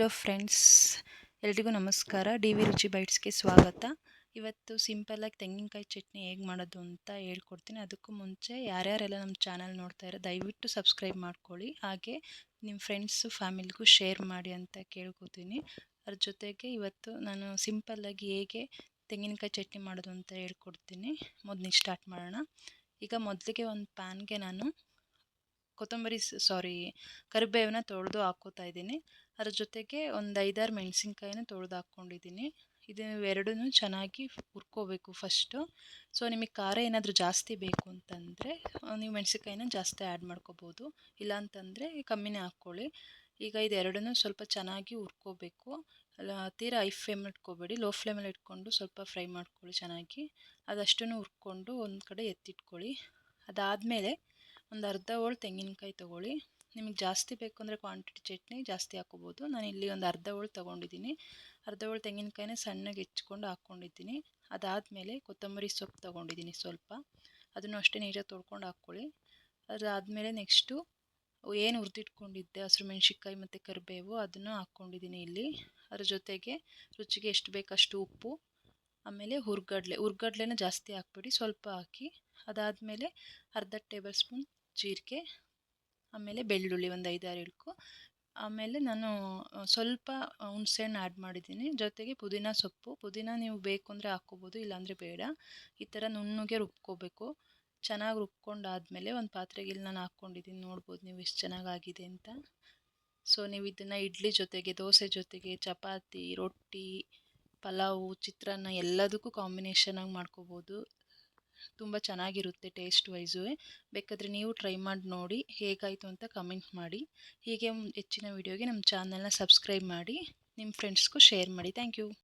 Hello friends, ಎಲ್ರಿಗೂ ನಮಸ್ಕಾರ. D V ರುಚಿ ಬೈಟ್ಸ್ಗೆ ಸ್ವಾಗತ. ಇವತ್ತು ಸಿಂಪಲ್ಲಾಗಿ ತೆಂಗಿನಕಾಯಿ ಚಟ್ನಿ ಹೇಗೆ ಮಾಡೋದು ಅಂತ ಹೇಳ್ಕೊಡ್ತೀನಿ. ಅದಕ್ಕೂ ಮುಂಚೆ ಯಾರ್ಯಾರೆಲ್ಲ ನಮ್ಮ ಚಾನಲ್ ನೋಡ್ತಾ ಇರೋ ದಯವಿಟ್ಟು ಸಬ್ಸ್ಕ್ರೈಬ್ ಮಾಡ್ಕೊಳ್ಳಿ. ಹಾಗೆ ನಿಮ್ಮ ಫ್ರೆಂಡ್ಸು ಫ್ಯಾಮಿಲಿಗೂ ಶೇರ್ ಮಾಡಿ ಅಂತ ಕೇಳ್ಕೊತೀನಿ. ಅದ್ರ ಜೊತೆಗೆ ಇವತ್ತು ನಾನು ಸಿಂಪಲ್ಲಾಗಿ ಹೇಗೆ ತೆಂಗಿನಕಾಯಿ ಚಟ್ನಿ ಮಾಡೋದು ಅಂತ ಹೇಳ್ಕೊಡ್ತೀನಿ. ಮೊದಲಿಗೆ ಸ್ಟಾರ್ಟ್ ಮಾಡೋಣ. ಈಗ ಮೊದಲಿಗೆ ಒಂದು ಪ್ಯಾನ್ಗೆ ನಾನು ಕರಿಬೇವನ್ನ ತೊಳೆದು ಹಾಕ್ಕೋತಾ ಇದ್ದೀನಿ. ಅದ್ರ ಜೊತೆಗೆ ಒಂದು 5-6 ಮೆಣಸಿನ್ಕಾಯಿನ ತೊಳೆದು ಹಾಕ್ಕೊಂಡಿದ್ದೀನಿ. ಇದು ಎರಡೂ ಚೆನ್ನಾಗಿ ಹುರ್ಕೋಬೇಕು ಫಸ್ಟು. ಸೊ ನಿಮಗೆ ಖಾರ ಏನಾದರೂ ಜಾಸ್ತಿ ಬೇಕು ಅಂತಂದರೆ ನೀವು ಮೆಣಸಿನ್ಕಾಯಿನ ಜಾಸ್ತಿ ಆ್ಯಡ್ ಮಾಡ್ಕೋಬೋದು, ಇಲ್ಲಾಂತಂದರೆ ಕಮ್ಮಿನೇ ಹಾಕ್ಕೊಳ್ಳಿ. ಈಗ ಇದೆರಡನ್ನೂ ಸ್ವಲ್ಪ ಚೆನ್ನಾಗಿ ಹುರ್ಕೋಬೇಕು. ತೀರಾ ಹೈ ಫ್ಲೇಮಲ್ಲಿ ಇಟ್ಕೋಬೇಡಿ, ಲೋ ಫ್ಲೇಮಲ್ಲಿ ಇಟ್ಕೊಂಡು ಸ್ವಲ್ಪ ಫ್ರೈ ಮಾಡ್ಕೊಳ್ಳಿ ಚೆನ್ನಾಗಿ. ಅದಷ್ಟನ್ನು ಹುರ್ಕೊಂಡು ಒಂದು ಕಡೆ ಎತ್ತಿಟ್ಕೊಳ್ಳಿ. ಅದಾದಮೇಲೆ ಒಂದು ಅರ್ಧ ಹೋಳು ತೆಂಗಿನಕಾಯಿ ತೊಗೊಳ್ಳಿ. ನಿಮಗೆ ಜಾಸ್ತಿ ಬೇಕು ಅಂದರೆ ಕ್ವಾಂಟಿಟಿ ಚಟ್ನಿ ಜಾಸ್ತಿ ಹಾಕ್ಕೋಬೋದು. ನಾನಿಲ್ಲಿ ಒಂದು ಅರ್ಧ ಹೋಳು ತೊಗೊಂಡಿದ್ದೀನಿ. ಅರ್ಧ ಹೋಳು ತೆಂಗಿನಕಾಯಿನ ಸಣ್ಣಗೆ ಹೆಚ್ಕೊಂಡು ಹಾಕ್ಕೊಂಡಿದ್ದೀನಿ. ಅದಾದಮೇಲೆ ಕೊತ್ತಂಬರಿ ಸೊಪ್ಪು ತೊಗೊಂಡಿದ್ದೀನಿ ಸ್ವಲ್ಪ, ಅದನ್ನು ಅಷ್ಟೇ ನೀಟಾಗಿ ತೊಳ್ಕೊಂಡು ಹಾಕ್ಕೊಳ್ಳಿ. ಅದಾದಮೇಲೆ ನೆಕ್ಸ್ಟು ಏನು ಹುರಿದಿಟ್ಕೊಂಡಿದ್ದೆ ಹಸಿರು ಮೆಣಸಿನ್ಕಾಯಿ ಮತ್ತು ಕರಿಬೇವು ಅದನ್ನು ಹಾಕ್ಕೊಂಡಿದ್ದೀನಿ ಇಲ್ಲಿ. ಅದ್ರ ಜೊತೆಗೆ ರುಚಿಗೆ ಎಷ್ಟು ಬೇಕಷ್ಟು ಉಪ್ಪು, ಆಮೇಲೆ ಹುರ್ಗಡ್ಲೆನ ಜಾಸ್ತಿ ಹಾಕ್ಬೇಡಿ, ಸ್ವಲ್ಪ ಹಾಕಿ. ಅದಾದಮೇಲೆ ಅರ್ಧ ಟೇಬಲ್ ಸ್ಪೂನ್ ಜೀರಿಗೆ, ಆಮೇಲೆ ಬೆಳ್ಳುಳ್ಳಿ ಒಂದು 5-6 ಇಳ್ಕು, ಆಮೇಲೆ ನಾನು ಸ್ವಲ್ಪ ಹುಣಸೆಹಣ್ಣು ಆ್ಯಡ್ ಮಾಡಿದ್ದೀನಿ. ಜೊತೆಗೆ ಪುದೀನ ನೀವು ಬೇಕು ಅಂದರೆ ಹಾಕ್ಕೋಬೋದು, ಇಲ್ಲಾಂದರೆ ಬೇಡ. ಈ ಥರ ನುಣ್ಣಗೆ ರುಬ್ಕೋಬೇಕು. ಚೆನ್ನಾಗಿ ರುಬ್ಕೊಂಡಾದಮೇಲೆ ಒಂದು ಪಾತ್ರೆಗೆ ಇಲ್ಲಿ ನಾನು ಹಾಕ್ಕೊಂಡಿದ್ದೀನಿ, ನೋಡ್ಬೋದು ನೀವು ಎಷ್ಟು ಚೆನ್ನಾಗಾಗಿದೆ ಅಂತ. ಸೊ ನೀವು ಇದನ್ನು ಇಡ್ಲಿ ಜೊತೆಗೆ, ದೋಸೆ ಜೊತೆಗೆ, ಚಪಾತಿ, ರೊಟ್ಟಿ, ಪಲಾವು, ಚಿತ್ರಾನ್ನ ಎಲ್ಲದಕ್ಕೂ ಕಾಂಬಿನೇಷನಾಗಿ ಮಾಡ್ಕೋಬೋದು. ತುಂಬ ಚೆನ್ನಾಗಿರುತ್ತೆ ಟೇಸ್ಟ್ ವೈಸು. ಬೇಕಾದರೆ ನೀವು ಟ್ರೈ ಮಾಡಿ ನೋಡಿ, ಹೇಗಾಯಿತು ಅಂತ ಕಮೆಂಟ್ ಮಾಡಿ. ಹೀಗೆ ಹೆಚ್ಚಿನ ವೀಡಿಯೋಗೆ ನಮ್ಮ ಚಾನಲ್ನ ಸಬ್ಸ್ಕ್ರೈಬ್ ಮಾಡಿ, ನಿಮ್ಮ ಫ್ರೆಂಡ್ಸ್ಗೂ ಶೇರ್ ಮಾಡಿ. Thank you.